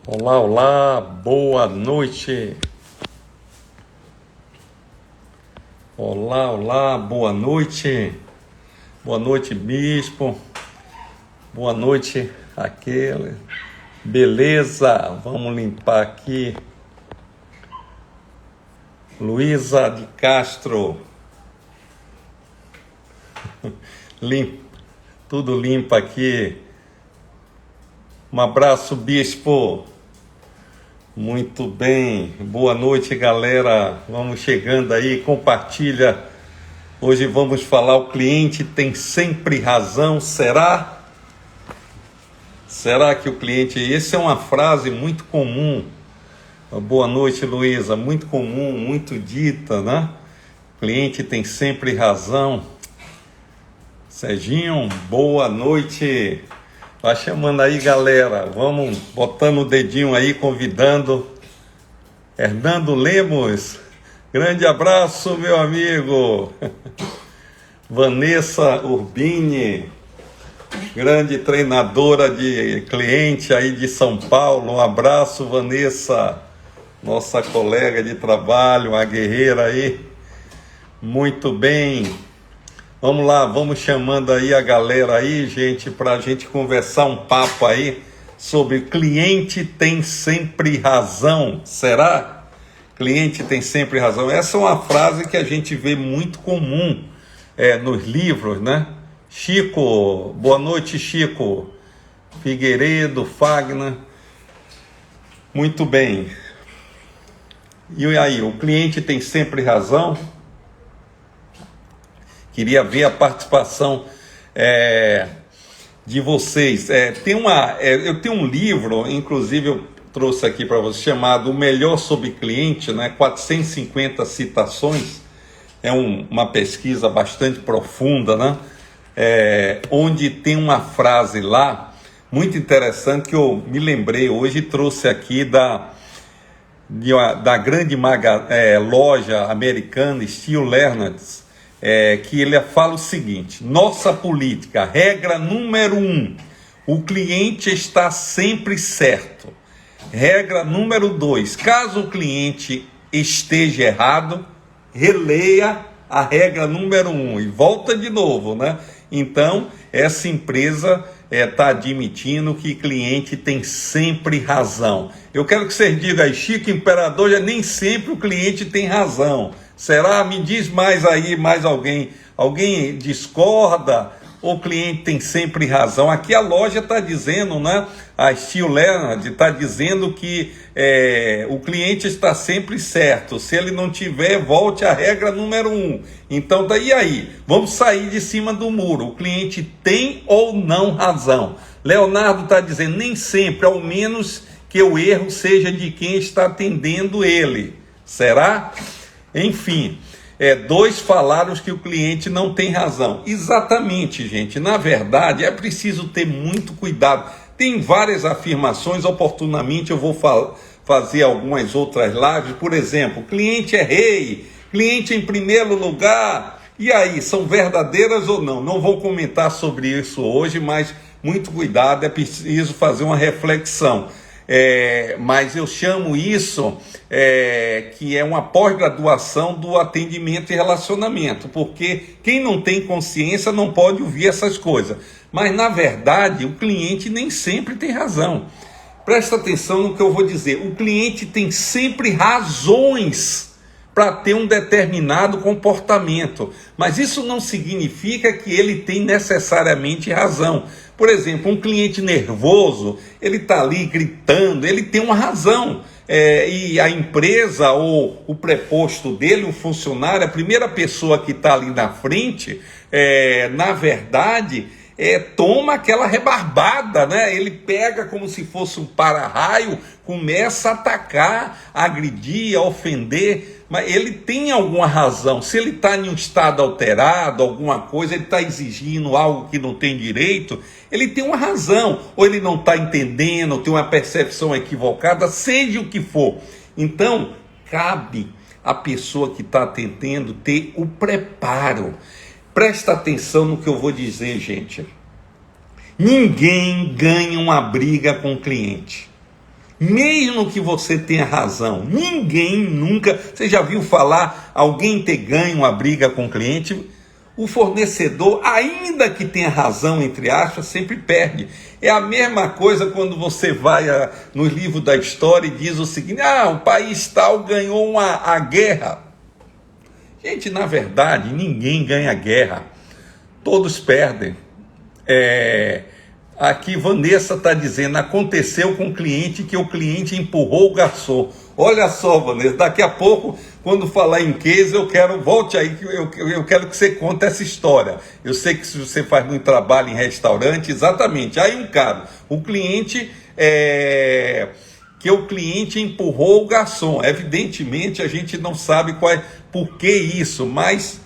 Olá, olá, boa noite. Olá, olá, boa noite. Boa noite, bispo. Boa noite, aquele. Beleza, vamos limpar aqui. Luísa de Castro. Tudo limpo aqui. Um abraço, bispo. Muito bem, boa noite, galera. Vamos chegando aí, compartilha. Hoje vamos falar: o cliente tem sempre razão, será? Será que o cliente... Essa é uma frase muito comum. Boa noite, Luísa. Muito comum, muito dita, né? O cliente tem sempre razão. Serginho, boa noite. Vai chamando aí, galera. Vamos botando o dedinho aí, convidando. Hernando Lemos, grande abraço, meu amigo. Vanessa Urbini, grande treinadora de cliente aí de São Paulo. Um abraço, Vanessa, nossa colega de trabalho, uma guerreira aí. Muito bem. Vamos lá, vamos chamando aí a galera aí, gente, para a gente conversar um papo aí sobre cliente tem sempre razão. Será? Cliente tem sempre razão. Essa é uma frase que a gente vê muito comum nos livros, né? Chico, boa noite, Chico. Figueiredo, Fagner. Muito bem. E aí, o cliente tem sempre razão? Queria ver a participação de vocês. Eu tenho um livro, inclusive eu trouxe aqui para vocês, chamado O Melhor sobre Cliente, né? 450 citações. É uma pesquisa bastante profunda, né? Onde tem uma frase lá, muito interessante, que eu me lembrei hoje e trouxe aqui da grande loja americana, Steel Leonard's, que ele fala o seguinte: nossa política, regra número 1, o cliente está sempre certo. Regra número 2, caso o cliente esteja errado, releia a regra número 1 e volta de novo, né? Então, essa empresa está admitindo que o cliente tem sempre razão. Eu quero que vocês digam aí, Chico Imperador, já nem sempre o cliente tem razão. Será? Me diz mais aí, mais alguém. Alguém discorda? O cliente tem sempre razão? Aqui a loja está dizendo, né? A Steel Leonard está dizendo que o cliente está sempre certo. Se ele não tiver, volte à regra número 1. Então, e aí? Vamos sair de cima do muro. O cliente tem ou não razão? Leonardo está dizendo, nem sempre, ao menos que o erro seja de quem está atendendo ele. Será? Enfim, dois falaram que o cliente não tem razão. Exatamente, gente. Na verdade, é preciso ter muito cuidado. Tem várias afirmações, oportunamente eu vou fazer algumas outras lives. Por exemplo, cliente é rei, cliente em primeiro lugar. E aí, são verdadeiras ou não? Não vou comentar sobre isso hoje, mas muito cuidado, é preciso fazer uma reflexão. Mas eu chamo isso que é uma pós-graduação do atendimento e relacionamento, porque quem não tem consciência não pode ouvir essas coisas. Mas, na verdade, o cliente nem sempre tem razão. Presta atenção no que eu vou dizer. O cliente tem sempre razões para ter um determinado comportamento, mas isso não significa que ele tem necessariamente razão. Por exemplo, um cliente nervoso, ele está ali gritando, ele tem uma razão, e a empresa ou o preposto dele, o funcionário, a primeira pessoa que está ali na frente, na verdade, toma aquela rebarbada, né? Ele pega como se fosse um para-raio, começa a atacar, a agredir, a ofender, mas ele tem alguma razão. Se ele está em um estado alterado, alguma coisa, ele está exigindo algo que não tem direito, ele tem uma razão, ou ele não está entendendo, ou tem uma percepção equivocada, seja o que for. Então, cabe à pessoa que está atendendo ter o preparo. Presta atenção no que eu vou dizer, gente. Ninguém ganha uma briga com o cliente. Mesmo que você tenha razão, ninguém nunca... Você já viu falar alguém ter ganho uma briga com o cliente? O fornecedor, ainda que tenha razão, entre aspas, sempre perde. É a mesma coisa quando você vai no livro da história e diz o seguinte: o país tal ganhou a guerra. Gente, na verdade, ninguém ganha guerra. Todos perdem. Aqui Vanessa está dizendo: aconteceu com o cliente que o cliente empurrou o garçom. Olha só, Vanessa, daqui a pouco, quando falar em case, volte aí, que eu quero que você conte essa história. Eu sei que você faz muito trabalho em restaurante, exatamente. Aí um cara, o cliente, que o cliente empurrou o garçom. Evidentemente, a gente não sabe por que isso, mas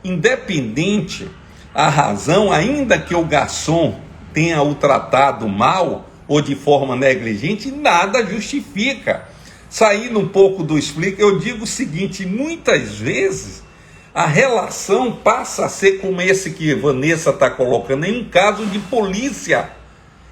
independente a razão, ainda que o garçom tenha o tratado mal ou de forma negligente, nada justifica. Saindo um pouco do explica, eu digo o seguinte: muitas vezes a relação passa a ser como esse que Vanessa está colocando, em um caso de polícia.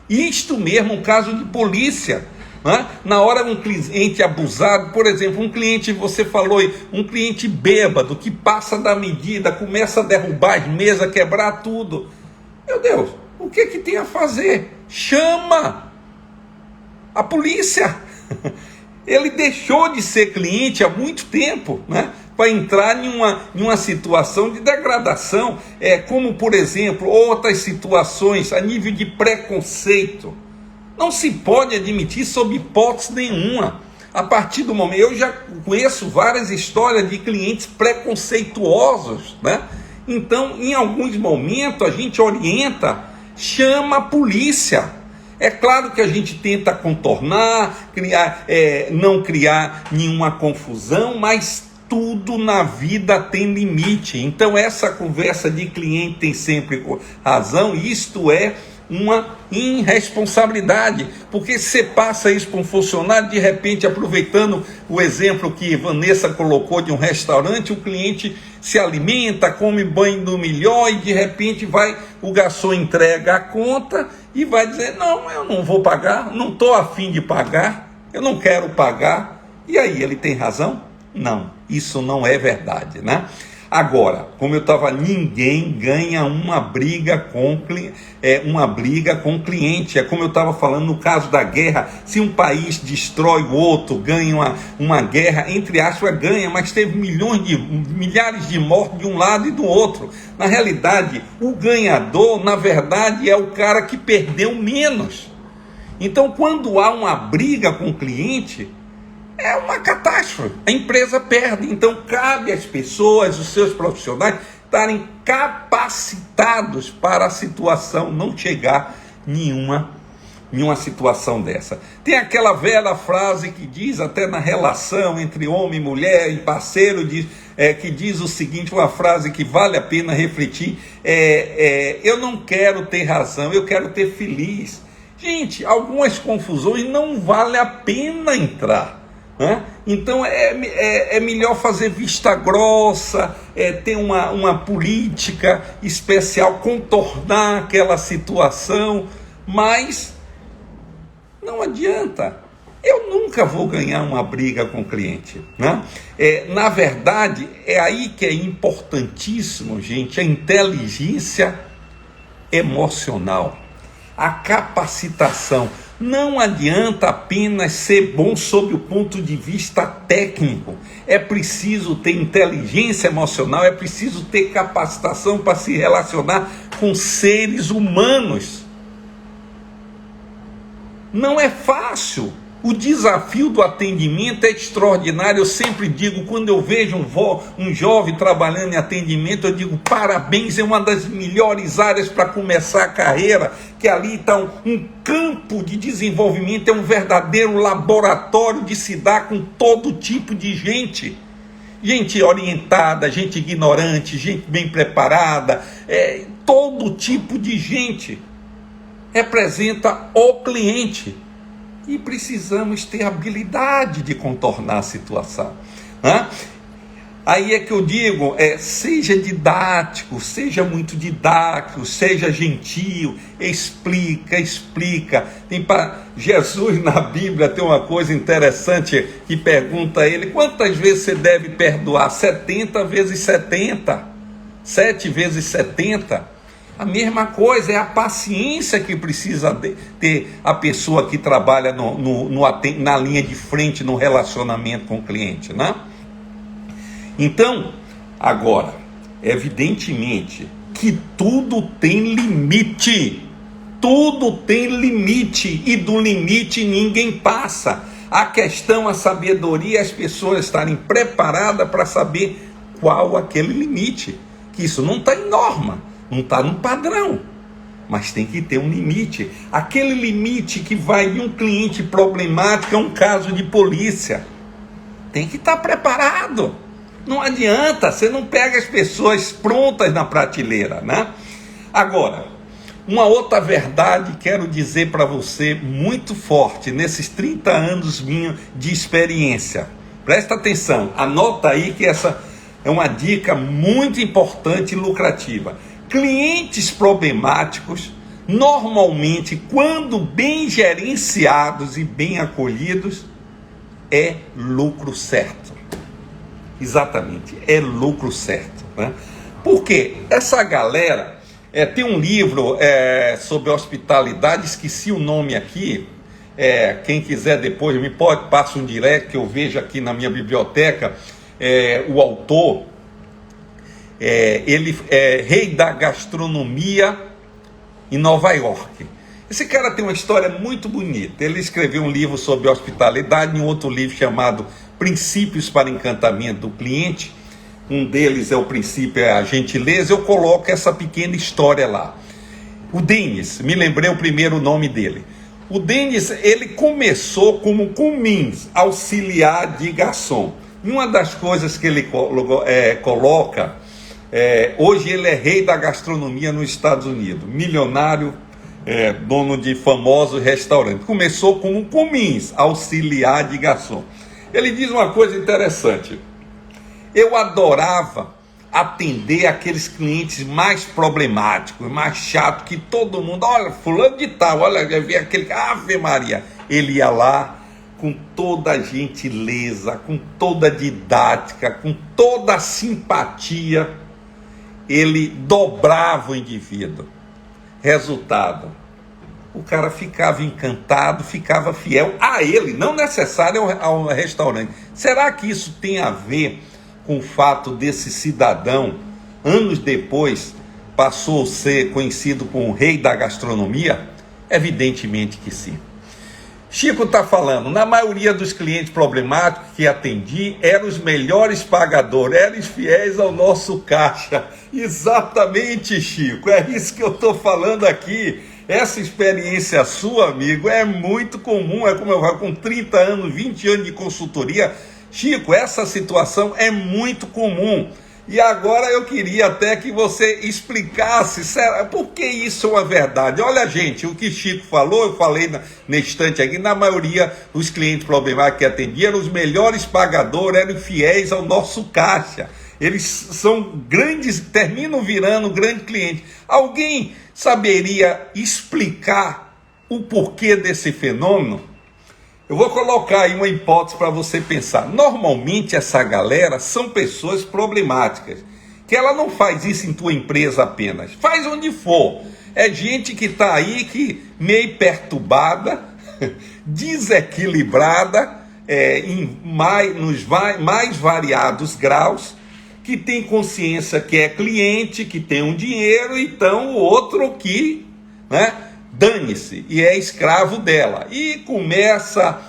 Isto mesmo, um caso de polícia. Né? Na hora um cliente abusado, por exemplo, um cliente, você falou, um cliente bêbado que passa da medida, começa a derrubar as mesas, quebrar tudo. Meu Deus, o que tem a fazer? Chama a polícia. Ele deixou de ser cliente há muito tempo, né? Para entrar em uma situação de degradação, como, por exemplo, outras situações a nível de preconceito. Não se pode admitir sob hipótese nenhuma. A partir do momento, eu já conheço várias histórias de clientes preconceituosos, né? Então, em alguns momentos, a gente orienta, chama a polícia. É claro que a gente tenta contornar, não criar nenhuma confusão, mas tudo na vida tem limite. Então essa conversa de cliente tem sempre razão, isto é uma irresponsabilidade, porque você passa isso para um funcionário, de repente, aproveitando o exemplo que Vanessa colocou de um restaurante, o cliente se alimenta, come banho do melhor e de repente o garçom entrega a conta e vai dizer: não, eu não vou pagar, não estou a fim de pagar, eu não quero pagar. E aí, ele tem razão? Não, isso não é verdade, né? Agora, como eu estava, ninguém ganha uma briga com o cliente. É como eu estava falando no caso da guerra. Se um país destrói o outro, ganha uma guerra, entre aspas, ganha, mas teve milhares de mortes de um lado e do outro. Na realidade, o ganhador, na verdade, é o cara que perdeu menos. Então, quando há uma briga com o cliente, é uma catástrofe, a empresa perde. Então cabe às pessoas, os seus profissionais, estarem capacitados para a situação não chegar nenhuma situação dessa. Tem aquela velha frase que diz, até na relação entre homem e mulher e parceiro, que diz o seguinte, uma frase que vale a pena refletir, eu não quero ter razão, eu quero ter feliz. Gente, algumas confusões não vale a pena entrar. Então é melhor fazer vista grossa, ter uma política especial, contornar aquela situação, mas não adianta. Eu nunca vou ganhar uma briga com o cliente, né? Na verdade, é aí que é importantíssimo, gente, a inteligência emocional, a capacitação. Não adianta apenas ser bom sob o ponto de vista técnico. É preciso ter inteligência emocional, é preciso ter capacitação para se relacionar com seres humanos. Não é fácil. O desafio do atendimento é extraordinário. Eu sempre digo, quando eu vejo um jovem trabalhando em atendimento, eu digo: parabéns, é uma das melhores áreas para começar a carreira, que ali está um campo de desenvolvimento, é um verdadeiro laboratório de se dar com todo tipo de gente. Gente orientada, gente ignorante, gente bem preparada, todo tipo de gente representa o cliente. E precisamos ter habilidade de contornar a situação. Aí é que eu digo, seja didático, seja muito didático, seja gentil, explica. Jesus na Bíblia tem uma coisa interessante que pergunta a ele, quantas vezes você deve perdoar? 70 vezes 70, 7 vezes 70. A mesma coisa, é a paciência que precisa ter a pessoa que trabalha na linha de frente no relacionamento com o cliente, né? Então, agora, evidentemente que tudo tem limite, e do limite ninguém passa. A questão, a sabedoria, as pessoas estarem preparadas para saber qual aquele limite, que isso não está em norma, não está no padrão, mas tem que ter um limite. Aquele limite que vai de um cliente problemático a um caso de polícia, tem que estar preparado. Não adianta, você não pega as pessoas prontas na prateleira, né? Agora, uma outra verdade quero dizer para você muito forte, nesses 30 anos minha de experiência. Presta atenção, anota aí que essa é uma dica muito importante e lucrativa. Clientes problemáticos, normalmente, quando bem gerenciados e bem acolhidos, é lucro certo. Exatamente, é lucro certo, né? Porque essa galera, tem um livro sobre hospitalidade, esqueci o nome aqui, quem quiser depois passa um direct que eu vejo aqui na minha biblioteca, o autor, ele é rei da gastronomia em Nova York. Esse cara tem uma história muito bonita. Ele escreveu um livro sobre hospitalidade, um outro livro chamado Princípios para Encantamento do Cliente. Um deles é o princípio, a gentileza. Eu coloco essa pequena história lá. O Dennis, me lembrei o primeiro nome dele. O Dennis, ele começou como Cummins, auxiliar de garçom. E uma das coisas que ele coloca, hoje ele é rei da gastronomia nos Estados Unidos, milionário, dono de famosos restaurantes. Começou como Cummins, auxiliar de garçom. Ele diz uma coisa interessante: eu adorava atender aqueles clientes mais problemáticos, mais chatos, que todo mundo, olha, fulano de tal, olha, vê aquele, Ave Maria. Ele ia lá com toda a gentileza, com toda a didática, com toda a simpatia, ele dobrava o indivíduo. Resultado, o cara ficava encantado, ficava fiel a ele, não necessário ao restaurante. Será que isso tem a ver com o fato desse cidadão, anos depois, passou a ser conhecido como o rei da gastronomia? Evidentemente que sim. Chico está falando, na maioria dos clientes problemáticos que atendi, eram os melhores pagadores, eram fiéis ao nosso caixa. Exatamente, Chico, é isso que eu estou falando aqui. Essa experiência sua, amigo, é muito comum, é como eu falo, com 30 anos, 20 anos de consultoria. Chico, essa situação é muito comum. E agora eu queria até que você explicasse por que isso é uma verdade. Olha, gente, o que Chico falou, eu falei na instante aqui, na maioria dos clientes problemáticos que atendiam, eram os melhores pagadores, eram fiéis ao nosso caixa. Eles são grandes, terminam virando grande cliente. Alguém saberia explicar o porquê desse fenômeno? Eu vou colocar aí uma hipótese para você pensar. Normalmente essa galera são pessoas problemáticas, que ela não faz isso em tua empresa apenas, faz onde for. É gente que está aí que meio perturbada, desequilibrada, nos mais variados graus, que tem consciência que é cliente, que tem um dinheiro, então o outro que, né, dane-se, e é escravo dela, e começa,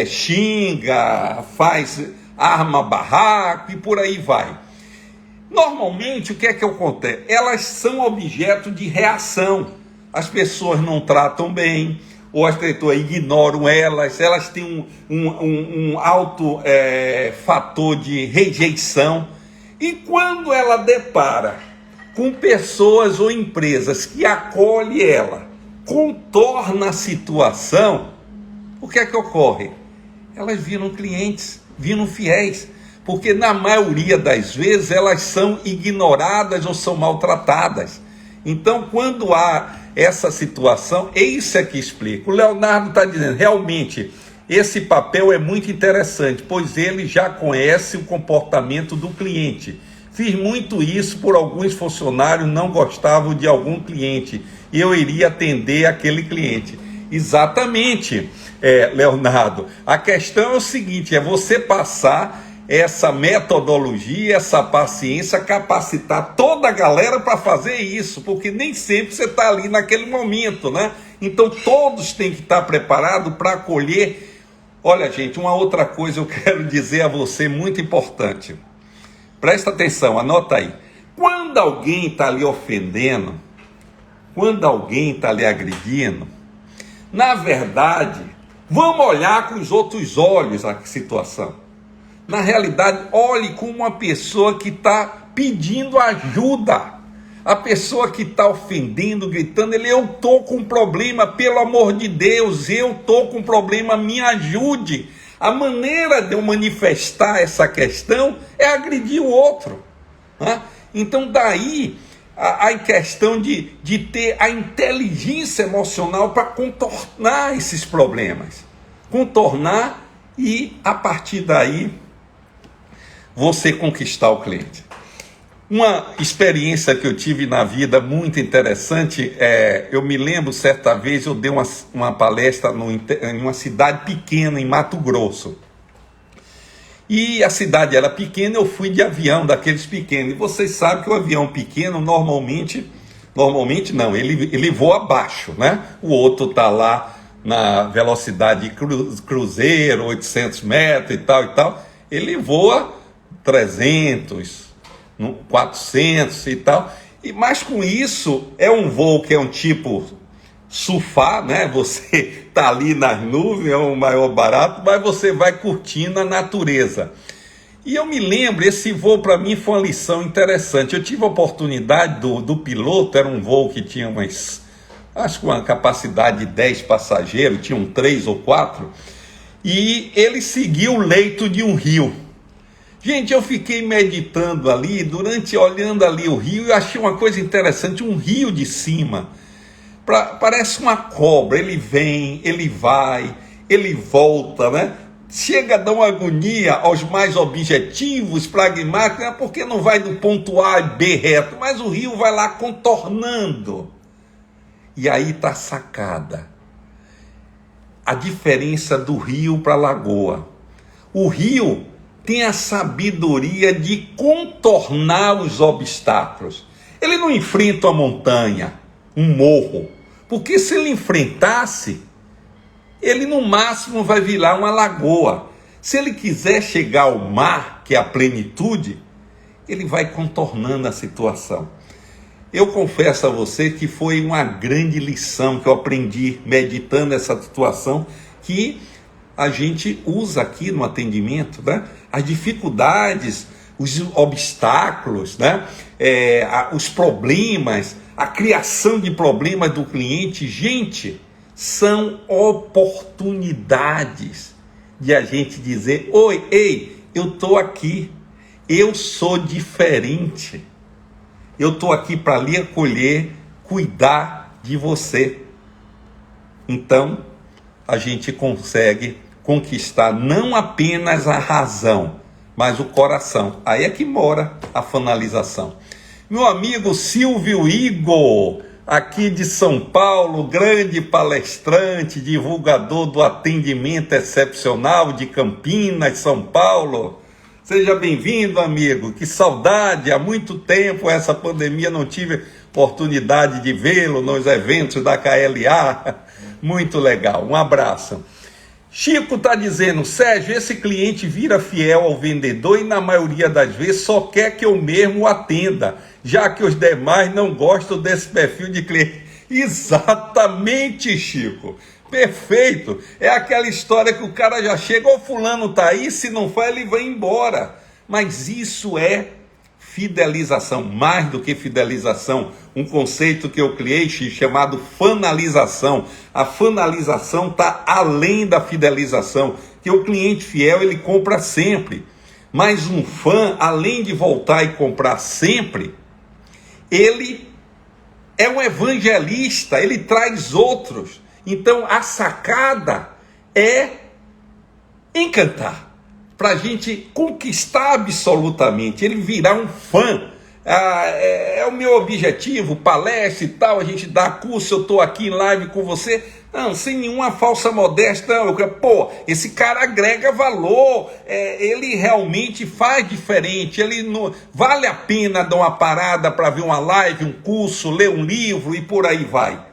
xinga, arma barraco e por aí vai. Normalmente o que é que acontece? Elas são objeto de reação, as pessoas não tratam bem, ou as pessoas ignoram elas têm um alto fator de rejeição, e quando ela depara com pessoas ou empresas que acolhem ela, contorna a situação, o que é que ocorre? Elas viram clientes, viram fiéis, porque na maioria das vezes elas são ignoradas ou são maltratadas. Então, quando há essa situação, isso é que explica. O Leonardo está dizendo, realmente, esse papel é muito interessante, pois ele já conhece o comportamento do cliente. Fiz muito isso por alguns funcionários não gostavam de algum cliente e eu iria atender aquele cliente. Exatamente, Leonardo. A questão é o seguinte, é você passar essa metodologia, essa paciência, capacitar toda a galera para fazer isso, porque nem sempre você está ali naquele momento, né? Então todos têm que estar preparados para acolher. Olha, gente, uma outra coisa eu quero dizer a você muito importante. Presta atenção, anota aí. Quando alguém está lhe ofendendo, quando alguém está lhe agredindo, na verdade, vamos olhar com os outros olhos a situação. Na realidade, olhe como uma pessoa que está pedindo ajuda. A pessoa que está ofendendo, gritando, eu estou com um problema, pelo amor de Deus, eu estou com um problema, me ajude. A maneira de eu manifestar essa questão é agredir o outro. Né? Então, daí a questão de ter a inteligência emocional para contornar esses problemas. Contornar e, a partir daí, você conquistar o cliente. Uma experiência que eu tive na vida muito interessante, eu me lembro, certa vez, eu dei uma palestra em uma cidade pequena, em Mato Grosso. E a cidade era pequena, eu fui de avião, daqueles pequenos. E vocês sabem que o avião pequeno, normalmente não, ele voa abaixo, né? O outro está lá na velocidade de cruzeiro, 800 metros e tal. Ele voa 300, 400 e tal, mas com isso é um voo que é um tipo surfar, né? Você tá ali nas nuvens, é o maior barato, mas você vai curtindo a natureza. E eu me lembro, esse voo para mim foi uma lição interessante. Eu tive a oportunidade do piloto, era um voo que tinha acho que uma capacidade de 10 passageiros, tinham 3 ou 4, e ele seguiu o leito de um rio. Gente, eu fiquei meditando ali, olhando ali o rio, e achei uma coisa interessante, um rio de cima. Parece uma cobra, ele vem, ele vai, ele volta, né? Chega a dar uma agonia aos mais objetivos, pragmáticos, né? Porque não vai do ponto A e B reto, mas o rio vai lá contornando. E aí está a sacada. A diferença do rio para a lagoa. O rio tem a sabedoria de contornar os obstáculos. Ele não enfrenta uma montanha, um morro, porque se ele enfrentasse, ele no máximo vai virar uma lagoa. Se ele quiser chegar ao mar, que é a plenitude, ele vai contornando a situação. Eu confesso a você que foi uma grande lição que eu aprendi meditando essa situação, que a gente usa aqui no atendimento, né? As dificuldades, os obstáculos, né? Os problemas, a criação de problemas do cliente, gente, são oportunidades de a gente dizer, eu estou aqui, eu sou diferente, eu estou aqui para lhe acolher, cuidar de você. Então, a gente consegue conquistar não apenas a razão, mas o coração. Aí é que mora a finalização. Meu amigo Silvio Igor, aqui de São Paulo, grande palestrante, divulgador do atendimento excepcional de Campinas, São Paulo. Seja bem-vindo, amigo. Que saudade, há muito tempo essa pandemia não tive oportunidade de vê-lo nos eventos da KLA. Muito legal, um abraço. Chico está dizendo, Sérgio, esse cliente vira fiel ao vendedor e na maioria das vezes só quer que eu mesmo o atenda, já que os demais não gostam desse perfil de cliente. Exatamente, Chico. Perfeito. É aquela história que o cara já chega, o fulano está aí, se não for ele vai embora. Mas isso é fidelização, mais do que fidelização, um conceito que eu criei chamado fanalização. A fanalização está além da fidelização, que o cliente fiel ele compra sempre. Mas um fã, além de voltar e comprar sempre, ele é um evangelista, ele traz outros. Então a sacada é encantar, para a gente conquistar absolutamente, ele virar um fã. É o meu objetivo, palestra e tal, a gente dá curso, eu estou aqui em live com você, não, sem nenhuma falsa modéstia, não, pô, esse cara agrega valor, ele realmente faz diferente, ele não, vale a pena dar uma parada para ver uma live, um curso, ler um livro e por aí vai.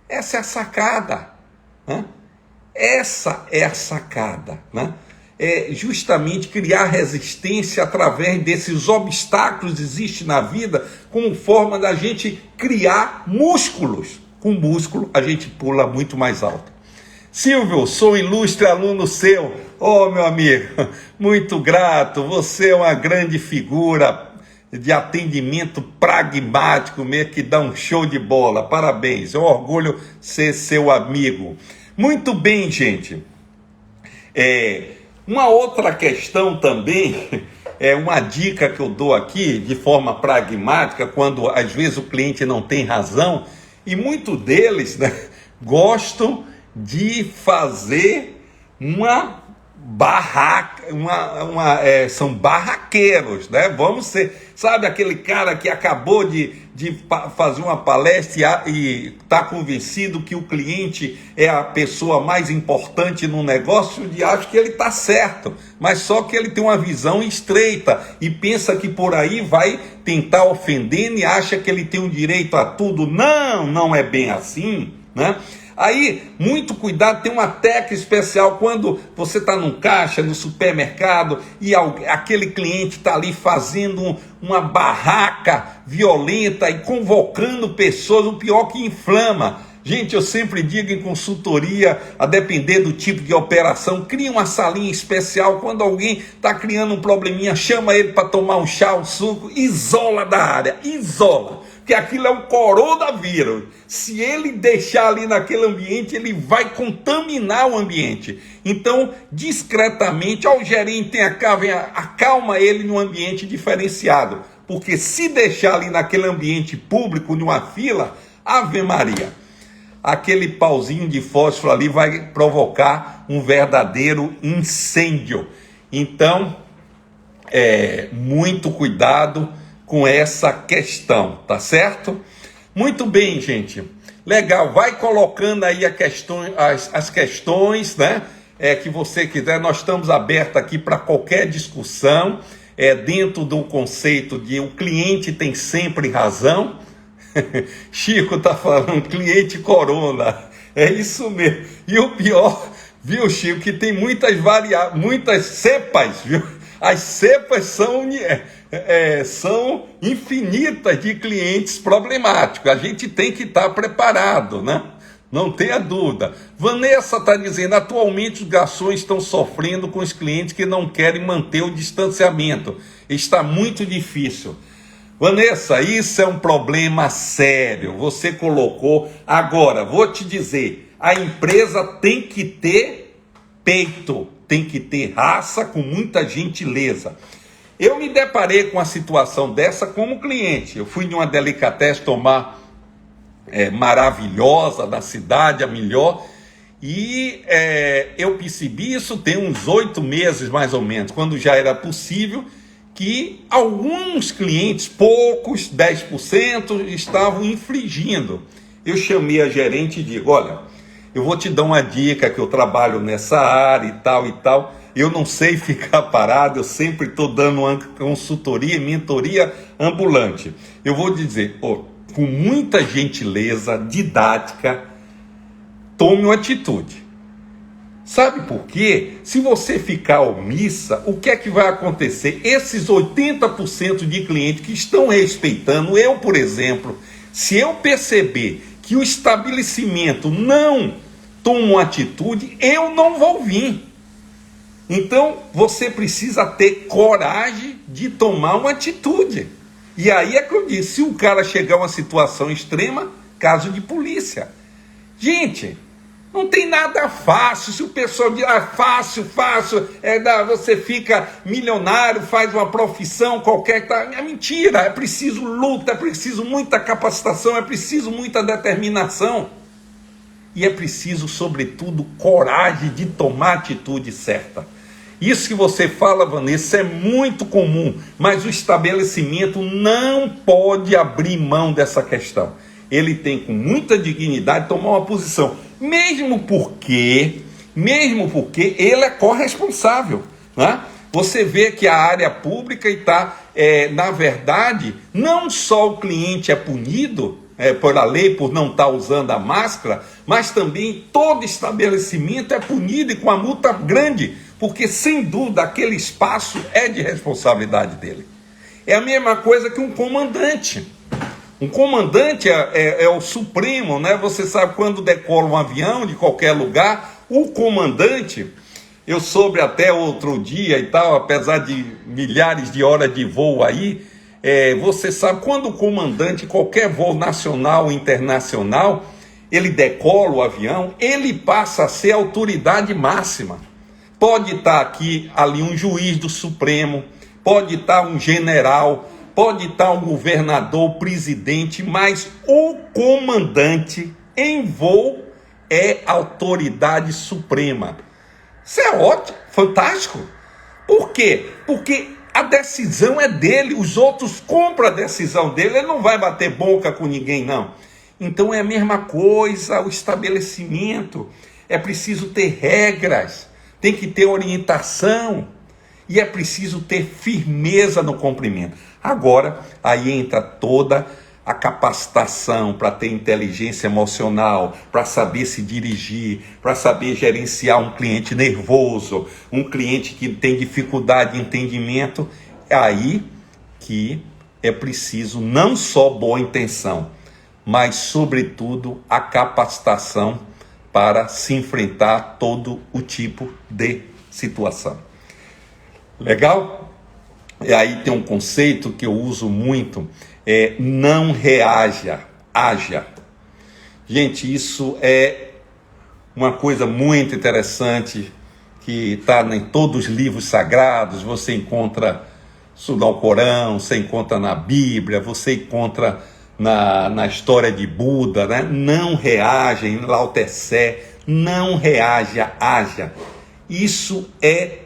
Essa é a sacada, né? Essa é a sacada, né? É justamente criar resistência através desses obstáculos que existem na vida, como forma da gente criar músculos. Com músculo a gente pula muito mais alto. Silvio, sou ilustre aluno seu. Oh, meu amigo, muito grato, você é uma grande figura de atendimento pragmático mesmo, que dá um show de bola, parabéns, é um orgulho ser seu amigo. Muito bem, gente. Uma outra questão também, uma dica que eu dou aqui de forma pragmática, quando às vezes o cliente não tem razão, e muitos deles, né, gostam de fazer uma barraca, são barraqueiros, né? Vamos ser, sabe aquele cara que acabou de fazer uma palestra e está convencido que o cliente é a pessoa mais importante no negócio e acha que ele está certo, mas só que ele tem uma visão estreita e pensa que por aí vai tentar ofendendo e acha que ele tem um direito a tudo. Não é bem assim, né? Aí, muito cuidado, tem uma técnica especial quando você está num caixa, no supermercado, e aquele cliente está ali fazendo uma barraca violenta e convocando pessoas, o pior que inflama. Gente, eu sempre digo em consultoria, a depender do tipo de operação, cria uma salinha especial, quando alguém está criando um probleminha, chama ele para tomar um chá, um suco, isola da área, isola. Porque aquilo é um coronavírus. Se ele deixar ali naquele ambiente, ele vai contaminar o ambiente. Então, discretamente, o gerente tem acalma ele num ambiente diferenciado. Porque se deixar ali naquele ambiente público, numa fila, Ave Maria, aquele pauzinho de fósforo ali vai provocar um verdadeiro incêndio. Então, muito cuidado com essa questão, tá certo? Muito bem, gente. Legal, vai colocando aí as questões, né? Que você quiser, nós estamos abertos aqui para qualquer discussão, dentro do conceito de o cliente tem sempre razão. Chico tá falando, cliente corona, é isso mesmo. E o pior, viu, Chico, que tem muitas cepas, viu? As cepas são infinitas de clientes problemáticos. A gente tem que estar preparado, né? Não tenha dúvida. Vanessa está dizendo, atualmente os garçons estão sofrendo com os clientes que não querem manter o distanciamento. Está muito difícil. Vanessa, isso é um problema sério. Você colocou. Agora, vou te dizer, a empresa tem que ter peito, tem que ter raça, com muita gentileza. Eu me deparei com uma situação dessa como cliente. Eu fui em uma delicatessen tomar maravilhosa da cidade, a melhor, e eu percebi isso tem uns 8 meses mais ou menos, quando já era possível, que alguns clientes, poucos, 10%, estavam infringindo. Eu chamei a gerente e digo, olha, eu vou te dar uma dica que eu trabalho nessa área e tal, eu não sei ficar parado, eu sempre estou dando uma consultoria, mentoria ambulante. Eu vou dizer, com muita gentileza, didática, tome uma atitude. Sabe por quê? Se você ficar omissa, o que é que vai acontecer? Esses 80% de clientes que estão respeitando, eu, por exemplo, se eu perceber que o estabelecimento não toma uma atitude, eu não vou vir. Então, você precisa ter coragem de tomar uma atitude. E aí é que eu disse, se o cara chegar a uma situação extrema, caso de polícia. Gente, Não tem nada fácil. Se o pessoal diz, fácil, você fica milionário, faz uma profissão qualquer, é mentira. É preciso luta, é preciso muita capacitação, é preciso muita determinação. E é preciso, sobretudo, coragem de tomar a atitude certa. Isso que você fala, Vanessa, é muito comum, mas o estabelecimento não pode abrir mão dessa questão. Ele tem, com muita dignidade, tomar uma posição, mesmo porque ele é corresponsável, né? Você vê que a área pública está, na verdade, não só o cliente é punido por a lei por não estar usando a máscara, mas também todo estabelecimento é punido e com a multa grande, porque sem dúvida aquele espaço é de responsabilidade dele. É a mesma coisa que um comandante. Um comandante é o supremo, né? Você sabe, quando decola um avião de qualquer lugar, o comandante, eu soube até outro dia e tal, apesar de milhares de horas de voo aí, você sabe, quando o comandante, qualquer voo nacional ou internacional, ele decola o avião, ele passa a ser a autoridade máxima. Pode estar aqui, ali, um juiz do Supremo, pode estar um general, pode estar um governador, presidente, mas o comandante em voo é autoridade suprema. Isso é ótimo, fantástico. Por quê? Porque a decisão é dele, os outros compram a decisão dele, ele não vai bater boca com ninguém, não. Então é a mesma coisa, o estabelecimento, é preciso ter regras, tem que ter orientação, e é preciso ter firmeza no cumprimento. Agora, aí entra toda a capacitação para ter inteligência emocional, para saber se dirigir, para saber gerenciar um cliente nervoso, um cliente que tem dificuldade de entendimento. É aí que é preciso não só boa intenção, mas, sobretudo, a capacitação para se enfrentar todo o tipo de situação. Legal? E aí tem um conceito que eu uso muito, não reaja, haja. Gente, isso é uma coisa muito interessante, que está em todos os livros sagrados. Você encontra isso no Alcorão, você encontra na Bíblia, você encontra na história de Buda, né? Não reaja, em Lao Tse, não reaja, haja. Isso é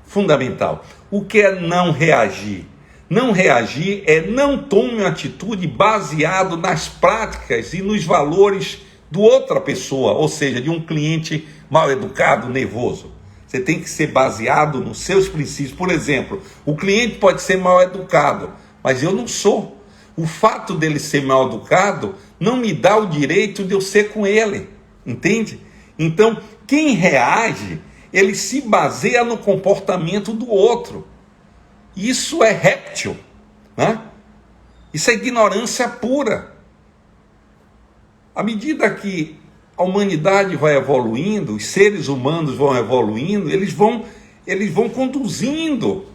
fundamental. O que é não reagir? Não reagir é não tome uma atitude baseado nas práticas e nos valores de outra pessoa, ou seja, de um cliente mal educado, nervoso. Você tem que ser baseado nos seus princípios. Por exemplo, o cliente pode ser mal educado, mas eu não sou. O fato dele ser mal educado não me dá o direito de eu ser com ele, entende? Então, quem reage, ele se baseia no comportamento do outro. Isso é réptil, né? Isso é ignorância pura. À medida que a humanidade vai evoluindo, os seres humanos vão evoluindo, eles vão conduzindo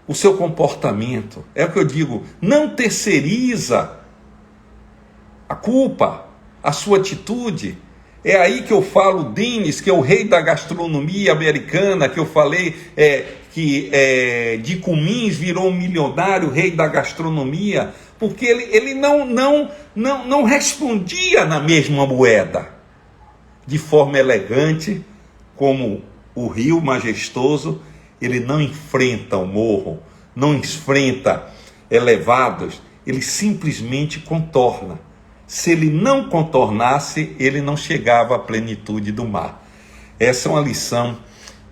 o seu comportamento. É o que eu digo, não terceiriza a culpa, a sua atitude. É aí que eu falo, Dennis, que é o rei da gastronomia americana, que eu falei que de Cummins virou um milionário, rei da gastronomia, porque ele não respondia na mesma moeda, de forma elegante, como o rio majestoso. Ele não enfrenta o morro, não enfrenta elevados, ele simplesmente contorna. Se ele não contornasse, ele não chegava à plenitude do mar. Essa é uma lição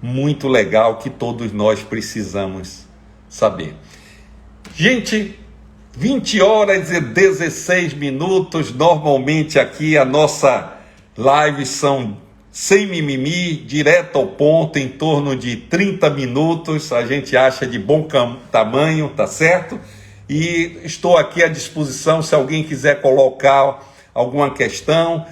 muito legal que todos nós precisamos saber. Gente, 20 horas e 16 minutos, normalmente aqui a nossa live são sem mimimi, direto ao ponto, em torno de 30 minutos, a gente acha de bom tamanho, tá certo? E estou aqui à disposição, se alguém quiser colocar alguma questão.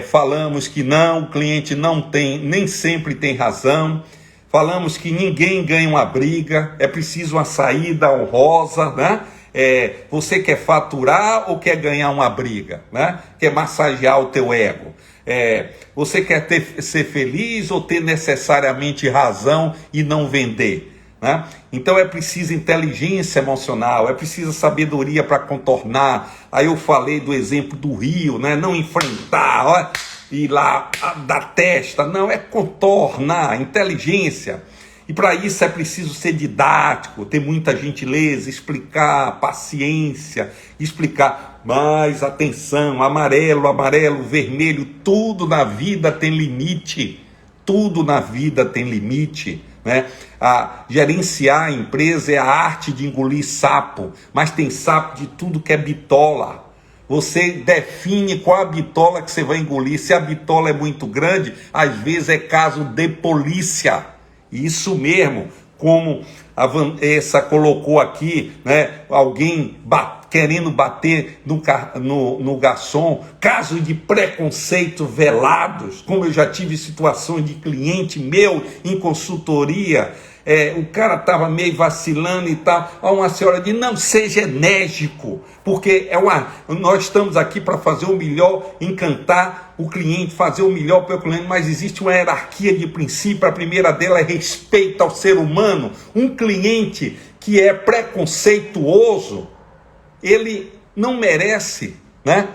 Falamos que não, o cliente não tem, nem sempre tem razão. Falamos que ninguém ganha uma briga, é preciso uma saída honrosa, né? Você quer faturar ou quer ganhar uma briga, né? Quer massagear o teu ego? Você quer ser feliz ou ter necessariamente razão e não vender? Né? Então é preciso inteligência emocional, é preciso sabedoria para contornar. Aí eu falei do exemplo do rio, né? Não enfrentar, ó, ir lá da testa, não, é contornar, inteligência. E para isso é preciso ser didático, ter muita gentileza, explicar, paciência, explicar. Mas atenção, amarelo, vermelho, tudo na vida tem limite. Tudo na vida tem limite, né? Gerenciar a empresa é a arte de engolir sapo, mas tem sapo de tudo que é bitola. Você define qual a bitola que você vai engolir. Se a bitola é muito grande, às vezes é caso de polícia. Isso mesmo, como a Vanessa colocou aqui, né? Alguém querendo bater no garçom, casos de preconceito velados, como eu já tive situações de cliente meu em consultoria, o cara estava meio vacilando e tal, uma senhora disse, não seja enérgico, porque nós estamos aqui para fazer o melhor, encantar o cliente, fazer o melhor para o cliente, mas existe uma hierarquia de princípio. A primeira dela é respeito ao ser humano. Um cliente que é preconceituoso, ele não merece, né,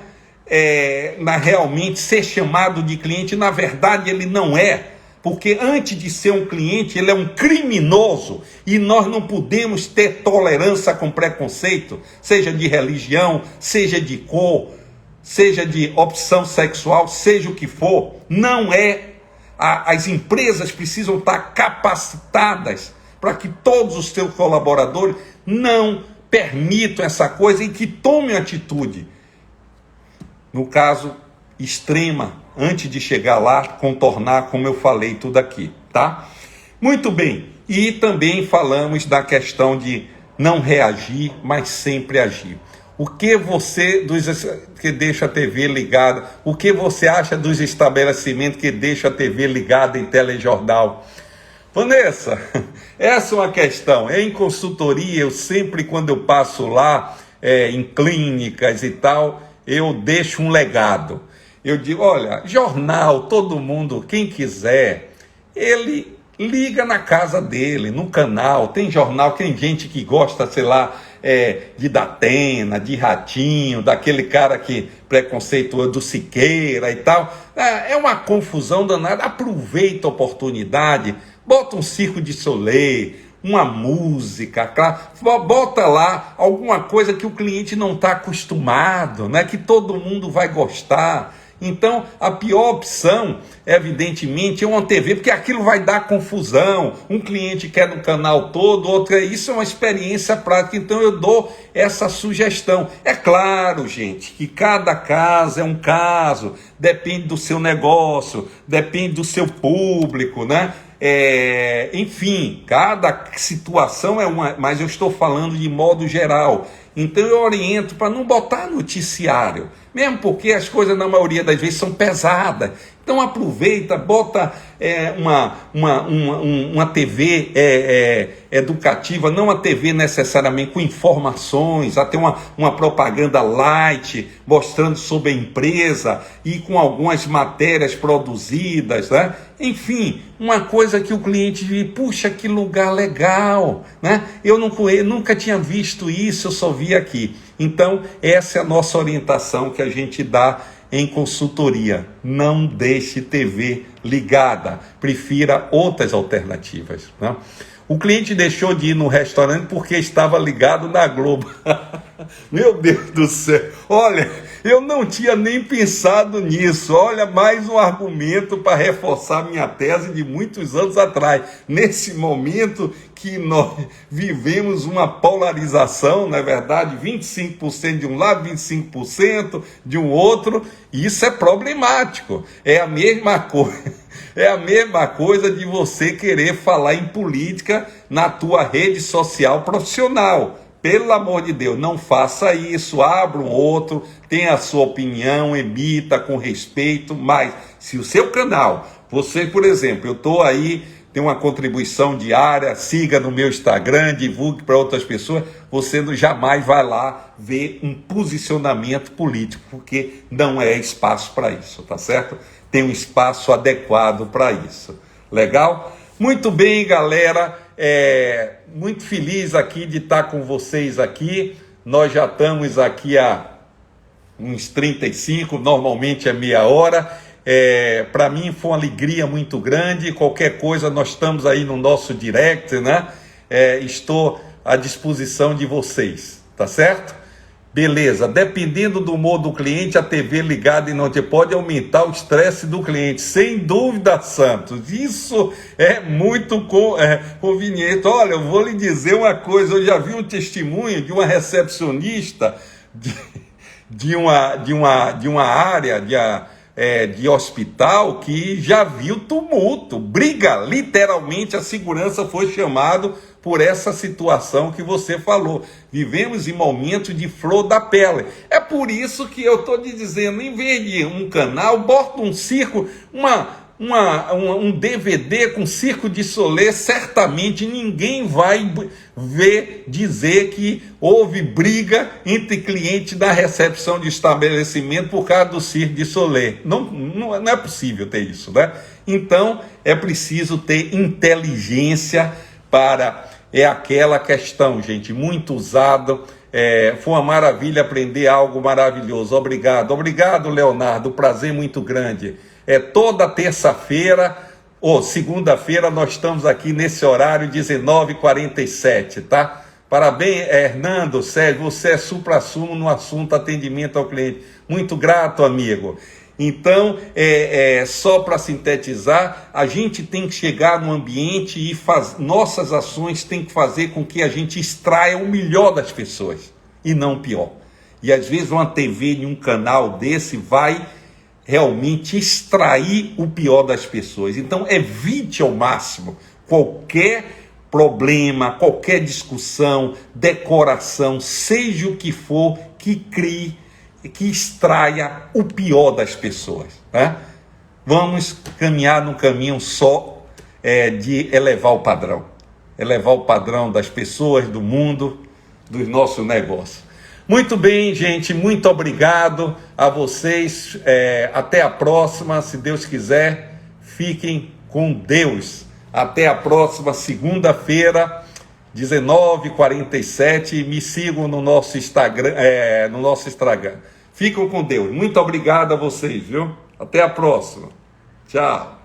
realmente ser chamado de cliente. Na verdade ele não é, porque antes de ser um cliente ele é um criminoso, e nós não podemos ter tolerância com preconceito, seja de religião, seja de cor, seja de opção sexual, seja o que for. Não é. As empresas precisam estar capacitadas para que todos os seus colaboradores não permitam essa coisa e que tomem atitude, no caso, extrema, antes de chegar lá, contornar, como eu falei tudo aqui, tá? Muito bem, e também falamos da questão de não reagir, mas sempre agir. O que você, que deixa a TV ligada, o que você acha dos estabelecimentos que deixam a TV ligada em telejornal? Vanessa, essa é uma questão. Em consultoria, eu sempre, quando eu passo lá, em clínicas e tal, eu deixo um legado. Eu digo, olha, jornal, todo mundo, quem quiser, ele liga na casa dele, no canal. Tem jornal, tem gente que gosta, sei lá, de Datena, de Ratinho, daquele cara que preconceituoso do Siqueira e tal. É uma confusão danada. Aproveita a oportunidade, bota um Circo de Soleil, uma música, claro, bota lá alguma coisa que o cliente não está acostumado, né? Que todo mundo vai gostar. Então, a pior opção, evidentemente, é uma TV, porque aquilo vai dar confusão. Um cliente quer no canal todo, outro isso é uma experiência prática. Então, eu dou essa sugestão. É claro, gente, que cada caso é um caso, depende do seu negócio, depende do seu público, né? Enfim, cada situação é uma, mas eu estou falando de modo geral. Então eu oriento para não botar noticiário, mesmo porque as coisas na maioria das vezes são pesadas. Então aproveita, bota uma TV educativa, não a TV necessariamente com informações, até uma propaganda light, mostrando sobre a empresa e com algumas matérias produzidas, né? Enfim, uma coisa que o cliente diz, puxa, que lugar legal, né? Eu nunca tinha visto isso, eu só vi aqui. Então, essa é a nossa orientação que a gente dá em consultoria. Não deixe TV ligada, prefira outras alternativas, né? O cliente deixou de ir no restaurante porque estava ligado na Globo. Meu Deus do céu, olha, eu não tinha nem pensado nisso. Olha, mais um argumento para reforçar minha tese de muitos anos atrás. Nesse momento que nós vivemos uma polarização, não é verdade? 25% de um lado, 25% de um outro. Isso é problemático. É a mesma coisa. É a mesma coisa de você querer falar em política na tua rede social profissional. Pelo amor de Deus, não faça isso, abra um outro, tenha a sua opinião, emita com respeito, mas se o seu canal, você, por exemplo, eu estou aí tem uma contribuição diária, siga no meu Instagram, divulgue para outras pessoas, você jamais vai lá ver um posicionamento político, porque não é espaço para isso, tá certo? Tem um espaço adequado para isso. Legal? Muito bem, galera, muito feliz aqui de estar com vocês aqui. Nós já estamos aqui há uns 35, normalmente é meia hora. Para mim foi uma alegria muito grande. Qualquer coisa, nós estamos aí no nosso direct, né? Estou à disposição de vocês, tá certo? Beleza, dependendo do humor do cliente, a TV ligada e não te pode aumentar o estresse do cliente, sem dúvida, Santos. Isso é muito conveniente. Olha, eu vou lhe dizer uma coisa, eu já vi um testemunho de uma recepcionista de uma área de hospital que já viu tumulto, briga, literalmente a segurança foi chamado por essa situação que você falou. Vivemos em momentos de flor da pele. É por isso que eu estou te dizendo, em vez de um canal, bota um circo, um DVD com Circo de Soleil, certamente ninguém vai dizer que houve briga entre clientes da recepção de estabelecimento por causa do Circo de Soleil. Não é possível ter isso, né? Então, é preciso ter inteligência para... É aquela questão, gente, muito usado. Foi uma maravilha aprender algo maravilhoso. Obrigado, Leonardo, prazer muito grande. Toda terça-feira ou segunda-feira nós estamos aqui nesse horário 19h47, tá? Parabéns, Hernando, Sérgio, você é supra-sumo no assunto atendimento ao cliente. Muito grato, amigo. Então, só para sintetizar, a gente tem que chegar no ambiente e nossas ações têm que fazer com que a gente extraia o melhor das pessoas e não o pior. E às vezes uma TV em um canal desse vai realmente extrair o pior das pessoas. Então, evite ao máximo qualquer problema, qualquer discussão, decoração, seja o que for, que extraia o pior das pessoas, né? Vamos caminhar no caminho só de elevar o padrão das pessoas, do mundo, dos nossos negócios. Muito bem, gente, muito obrigado a vocês, até a próxima, se Deus quiser, fiquem com Deus. Até a próxima segunda-feira, 19h47, me sigam no nosso Instagram, Fiquem com Deus. Muito obrigado a vocês, viu? Até a próxima. Tchau.